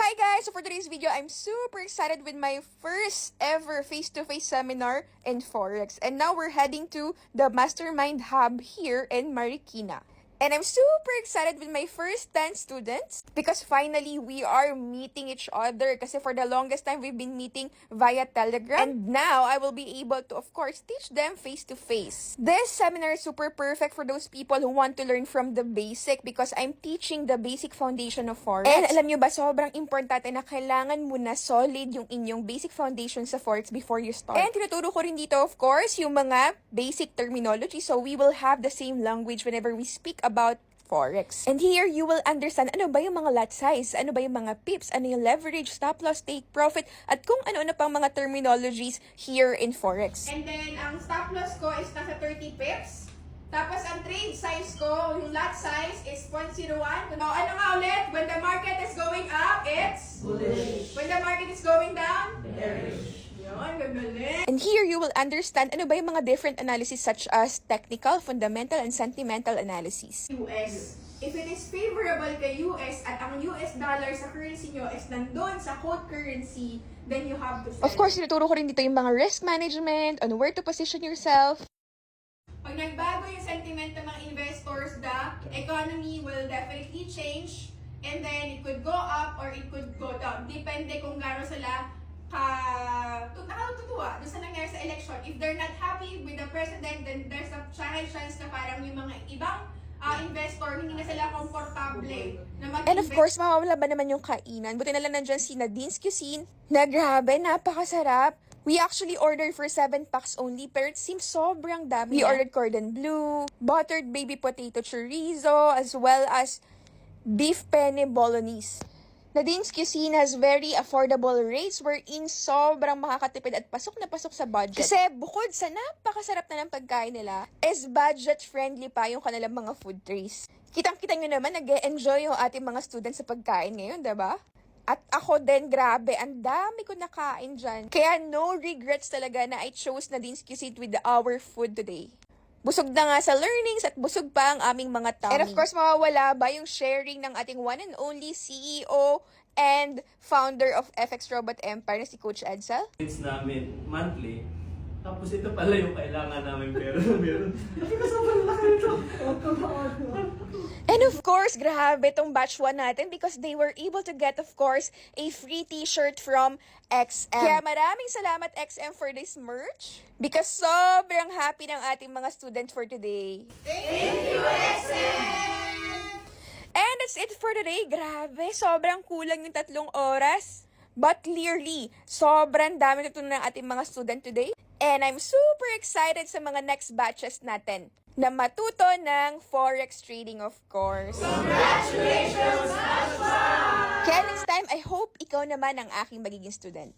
Hi guys! So for today's video, I'm super excited with my first ever face-to-face seminar in Forex. And now we're heading to the Mastermind Hub here in Marikina. And I'm super excited with my first 10 students because finally we are meeting each other kasi for the longest time we've been meeting via Telegram. And now I will be able to, of course, teach them face-to-face. This seminar is super perfect for those people who want to learn from the basic because I'm teaching the basic foundation of Forex. And alam nyo ba, sobrang importante na kailangan muna solid yung inyong basic foundation sa Forex before you start. And tinuturo ko rin dito, of course, yung mga basic terminology. So we will have the same language whenever we speak about Forex. And here, you will understand ano ba yung mga lot size, ano ba yung mga pips, ano yung leverage, stop loss, take profit, at kung ano-ano pang mga terminologies here in Forex. And then, ang stop loss ko is nasa 30 pips. Tapos, ang trade size ko, yung lot size is 0.01. Ano nga ulit? When the market is going up, it's bullish. When the market is going down, bearish. Yun, gagaling. And here, you will understand ano ba yung mga different analysis such as technical, fundamental, and sentimental analysis. US. If it is favorable kay US at ang US dollar sa currency nyo is nandun sa quote currency, then you have to sell. Of course, tinuturo ko rin dito yung mga risk management, on where to position yourself. Pag nagbago yung sentiment ng mga investors, the economy will definitely change and then it could go up or it could go down. Depende kung gano'n sila nakatutuwa doon sa nangyari sa election. If they're not happy with the president, then there's a chance na parang yung mga ibang investor, hindi na sila komportable na mag-invest. And of course, mawawala ba naman yung kainan? Buti na lang nandyan si Nadine's Cuisine na grabe, napakasarap. We actually ordered for 7 packs only, pero it seems sobrang dami. We ordered cordon bleu, buttered baby potato chorizo, as well as beef penne bolognese. Nadine's Cuisine has very affordable rates wherein sobrang makakatipid at pasok na pasok sa budget. Kasi bukod sa napakasarap na ng pagkain nila, is budget-friendly pa yung kanilang mga food trays. Kitang-kita nyo naman, nag-e-enjoy yung ating mga students sa pagkain ngayon, diba? At ako din, grabe, ang dami ko nakain dyan. Kaya no regrets talaga na I chose Nadine's Cuisine with our food today. Busog na nga sa learnings at busog pa ang aming mga tummy. And of course, mawawala ba yung sharing ng ating one and only CEO and founder of FX Robot Empire na si Coach Edsel? It's namin monthly. Tapos ito pala yung kailangan namin pero meron. Kasi sobrang laki nito. And of course, grabe itong batch 1 natin because they were able to get, of course, a free t-shirt from XM. Kaya maraming salamat XM for this merch because sobrang happy ng ating mga student for today. Thank you, XM! And that's it for today. Grabe, sobrang kulang yung 3 oras. But clearly, sobrang dami natutunan ng ating mga student today. And I'm super excited sa mga next batches natin na matuto ng Forex trading, of course. Congratulations, Ashwa! Kaya next time, I hope ikaw naman ang aking magiging student.